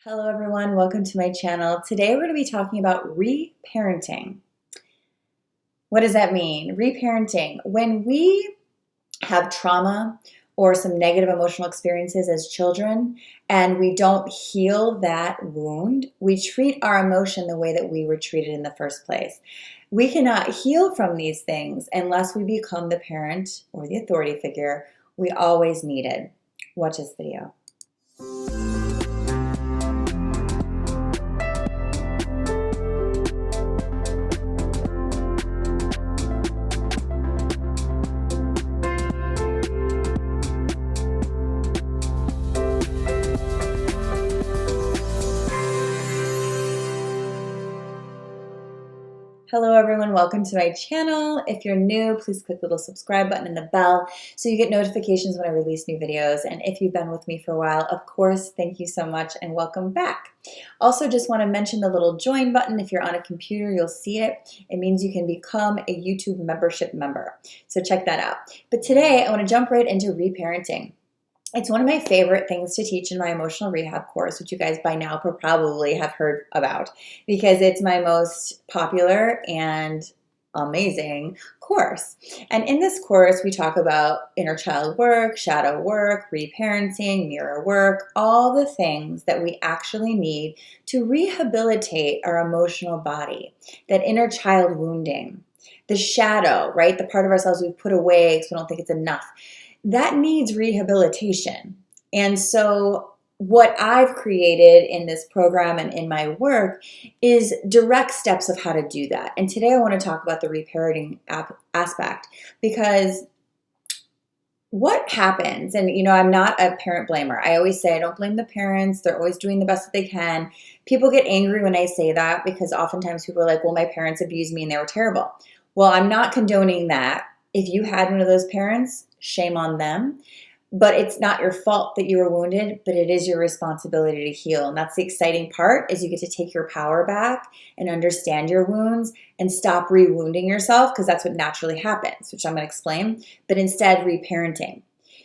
Hello everyone, welcome to my channel. Today we're going to be talking about reparenting. What does that mean? Reparenting. When we have trauma or some negative emotional experiences as children and we don't heal that wound, we treat our emotion the way that we were treated in the first place. We cannot heal from these things unless we become the parent or the authority figure we always needed. Watch this video. Hello everyone, welcome to my channel. If you're new, please click the little subscribe button and the bell so you get notifications when I release new videos. And if you've been with me for a while, of course, thank you so much and welcome back. Also, just want to mention the little join button. If you're on a computer, you'll see it. It means you can become a YouTube membership member. So check that out. But today I want to jump right into reparenting. It's one of my favorite things to teach in my emotional rehab course, which you guys by now probably have heard about because it's my most popular and amazing course. And in this course, we talk about inner child work, shadow work, reparenting, mirror work, all the things that we actually need to rehabilitate our emotional body, that inner child wounding, the shadow, right? The part of ourselves we've put away because we don't think it's enough. That needs rehabilitation. And so what I've created in this program and in my work is direct steps of how to do that. And today I want to talk about the reparenting aspect because what happens, and I'm not a parent blamer. I always say I don't blame the parents. They're always doing the best that they can. People get angry when I say that because oftentimes people are like, well, my parents abused me and they were terrible. Well, I'm not condoning that. If you had one of those parents, shame on them. But it's not your fault that you were wounded, but it is your responsibility to heal. And that's the exciting part, is you get to take your power back and understand your wounds and stop re-wounding yourself, because that's what naturally happens, which I'm going to explain, but instead reparenting.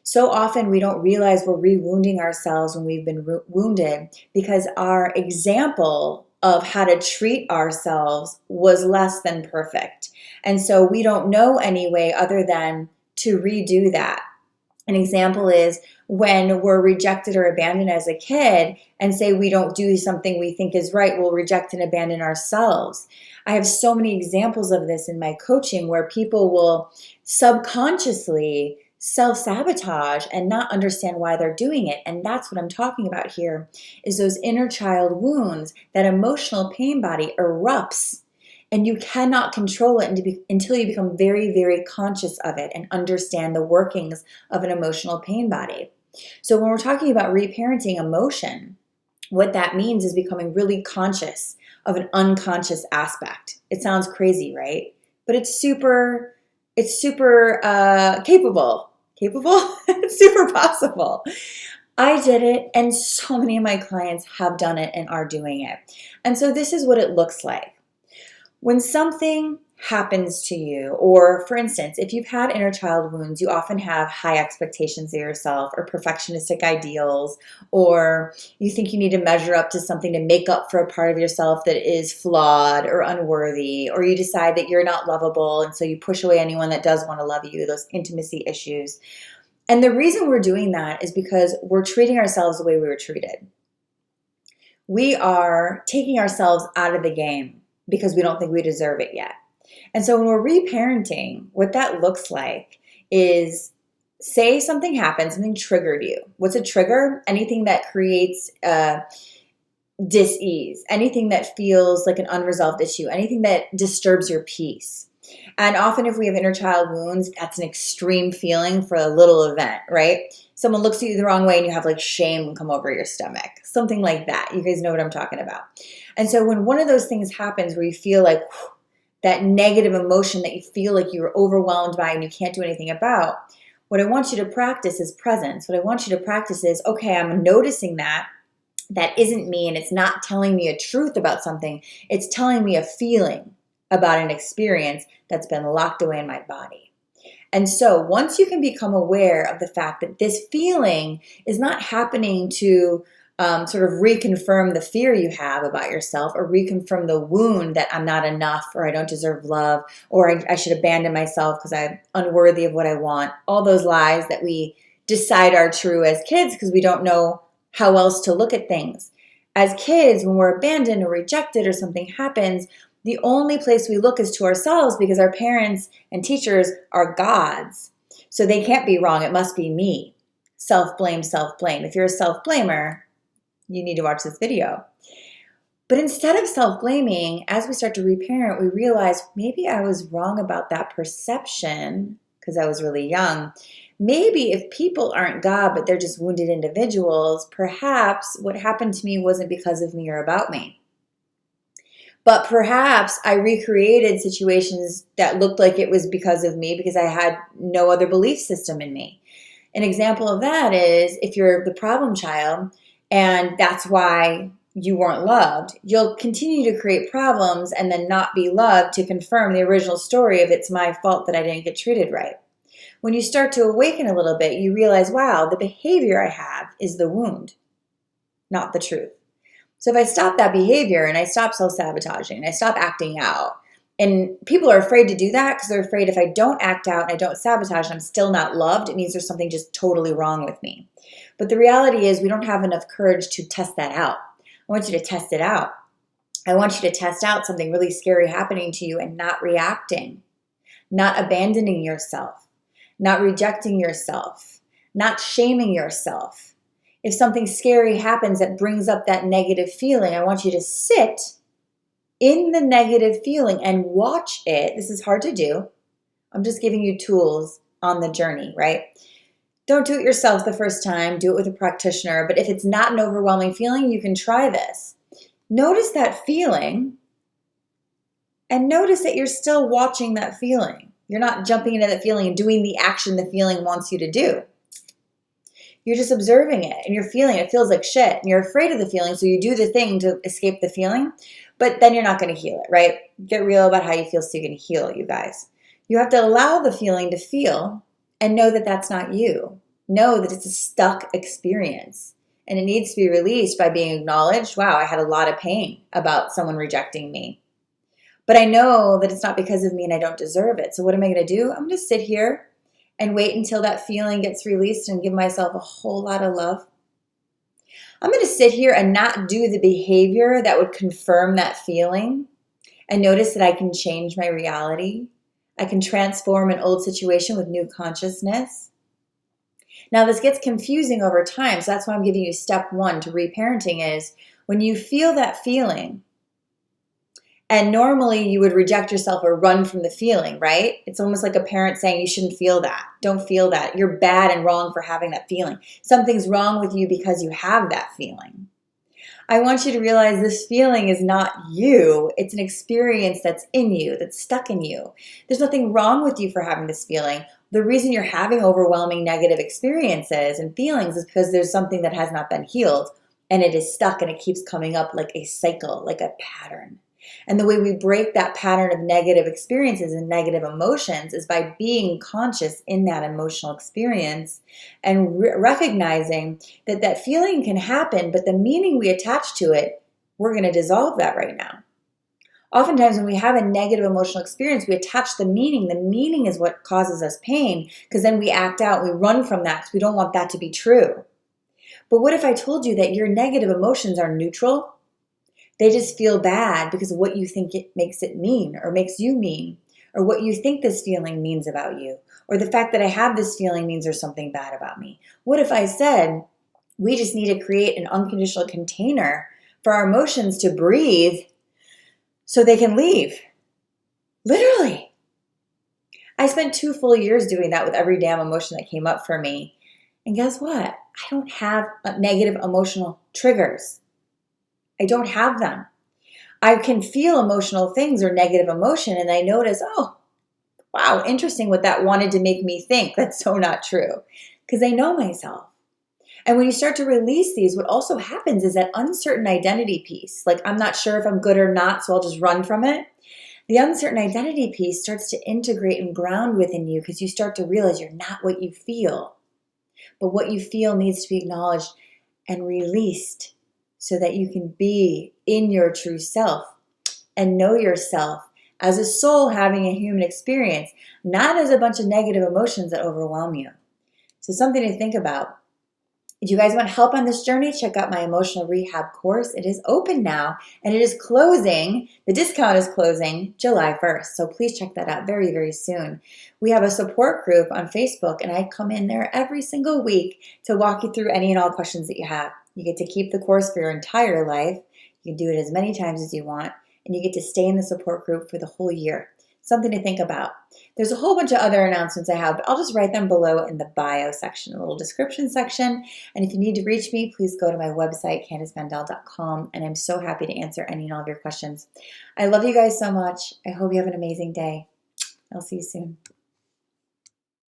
So often we don't realize we're re-wounding ourselves when we've been wounded because our example of how to treat ourselves was less than perfect. And so we don't know any way other than to redo that. An example is when we're rejected or abandoned as a kid and say we don't do something we think is right, we'll reject and abandon ourselves. I have so many examples of this in my coaching where people will subconsciously self-sabotage and not understand why they're doing it. And that's what I'm talking about here, is those inner child wounds. That emotional pain body erupts. And you cannot control it until you become very, very conscious of it and understand the workings of an emotional pain body. So when we're talking about reparenting emotion, what that means is becoming really conscious of an unconscious aspect. It sounds crazy, right? But it's super capable. Capable? It's super possible. I did it, and so many of my clients have done it and are doing it. And so this is what it looks like. When something happens to you, or for instance, if you've had inner child wounds, you often have high expectations of yourself or perfectionistic ideals, or you think you need to measure up to something to make up for a part of yourself that is flawed or unworthy, or you decide that you're not lovable and so you push away anyone that does want to love you, those intimacy issues. And the reason we're doing that is because we're treating ourselves the way we were treated. We are taking ourselves out of the game because we don't think we deserve it yet. And so when we're reparenting, what that looks like is, say something happened, something triggered you. What's a trigger? Anything that creates dis-ease, anything that feels like an unresolved issue, anything that disturbs your peace. And often if we have inner child wounds, that's an extreme feeling for a little event, right? Someone looks at you the wrong way and you have like shame come over your stomach, something like that. You guys know what I'm talking about. And so when one of those things happens where you feel like that negative emotion that you feel like you're overwhelmed by and you can't do anything about, what I want you to practice is presence. What I want you to practice is, okay, I'm noticing that isn't me and it's not telling me a truth about something. It's telling me a feeling about an experience that's been locked away in my body. And so once you can become aware of the fact that this feeling is not happening to sort of reconfirm the fear you have about yourself, or reconfirm the wound that I'm not enough, or I don't deserve love, or I should abandon myself because I'm unworthy of what I want. All those lies that we decide are true as kids because we don't know how else to look at things. As kids, when we're abandoned or rejected or something happens, the only place we look is to ourselves because our parents and teachers are gods. So they can't be wrong. It must be me. Self-blame, self-blame. If you're a self-blamer, you need to watch this video. But instead of self-blaming, as we start to reparent, we realize maybe I was wrong about that perception because I was really young. Maybe if people aren't God, but they're just wounded individuals, perhaps what happened to me wasn't because of me or about me. But perhaps I recreated situations that looked like it was because of me because I had no other belief system in me. An example of that is if you're the problem child and that's why you weren't loved, you'll continue to create problems and then not be loved to confirm the original story of it's my fault that I didn't get treated right. When you start to awaken a little bit, you realize, wow, the behavior I have is the wound, not the truth. So if I stop that behavior and I stop self-sabotaging and I stop acting out, and people are afraid to do that because they're afraid if I don't act out and I don't sabotage and I'm still not loved, it means there's something just totally wrong with me. But the reality is we don't have enough courage to test that out. I want you to test it out. I want you to test out something really scary happening to you and not reacting, not abandoning yourself, not rejecting yourself, not shaming yourself. If something scary happens that brings up that negative feeling, I want you to sit in the negative feeling and watch it. This is hard to do. I'm just giving you tools on the journey, right? Don't do it yourself the first time. Do it with a practitioner. But if it's not an overwhelming feeling, you can try this. Notice that feeling and notice that you're still watching that feeling. You're not jumping into that feeling and doing the action the feeling wants you to do. You're just observing it and you're feeling it. It feels like shit and you're afraid of the feeling, so you do the thing to escape the feeling, but then you're not going to heal it, right? Get real about how you feel so you can heal it, you guys. You have to allow the feeling to feel and know that that's not you. Know that it's a stuck experience and it needs to be released by being acknowledged. Wow, I had a lot of pain about someone rejecting me. But I know that it's not because of me and I don't deserve it. So what am I going to do? I'm going to sit here and wait until that feeling gets released and give myself a whole lot of love. I'm going to sit here and not do the behavior that would confirm that feeling and notice that I can change my reality. I can transform an old situation with new consciousness. Now, this gets confusing over time, so that's why I'm giving you step one to reparenting is when you feel that feeling, and normally you would reject yourself or run from the feeling, right? It's almost like a parent saying you shouldn't feel that. Don't feel that. You're bad and wrong for having that feeling. Something's wrong with you because you have that feeling. I want you to realize this feeling is not you. It's an experience that's in you, that's stuck in you. There's nothing wrong with you for having this feeling. The reason you're having overwhelming negative experiences and feelings is because there's something that has not been healed and it is stuck and it keeps coming up like a cycle, like a pattern. And the way we break that pattern of negative experiences and negative emotions is by being conscious in that emotional experience and recognizing that that feeling can happen, but the meaning we attach to it, we're going to dissolve that right now. Oftentimes when we have a negative emotional experience, we attach the meaning. The meaning is what causes us pain because then we act out, we run from that because we don't want that to be true. But what if I told you that your negative emotions are neutral? They just feel bad because of what you think it makes it mean or makes you mean, or what you think this feeling means about you, or the fact that I have this feeling means there's something bad about me. What if I said, we just need to create an unconditional container for our emotions to breathe so they can leave? Literally. I spent 2 full years doing that with every damn emotion that came up for me. And guess what? I don't have negative emotional triggers. I don't have them. I can feel emotional things or negative emotion and I notice, oh, wow, interesting what that wanted to make me think. That's so not true because I know myself. And when you start to release these, what also happens is that uncertain identity piece, like I'm not sure if I'm good or not, so I'll just run from it. The uncertain identity piece starts to integrate and ground within you because you start to realize you're not what you feel. But what you feel needs to be acknowledged and released so that you can be in your true self and know yourself as a soul having a human experience, not as a bunch of negative emotions that overwhelm you. So something to think about. If you guys want help on this journey, check out my emotional rehab course. It is open now and it is closing. The discount is closing July 1st. So please check that out very, very soon. We have a support group on Facebook and I come in there every single week to walk you through any and all questions that you have. You get to keep the course for your entire life. You can do it as many times as you want and you get to stay in the support group for the whole year. Something to think about. There's a whole bunch of other announcements I have, but I'll just write them below in the bio section, a little description section. And if you need to reach me, please go to my website, CandaceMandel.com, and I'm so happy to answer any and all of your questions. I love you guys so much. I hope you have an amazing day. I'll see you soon.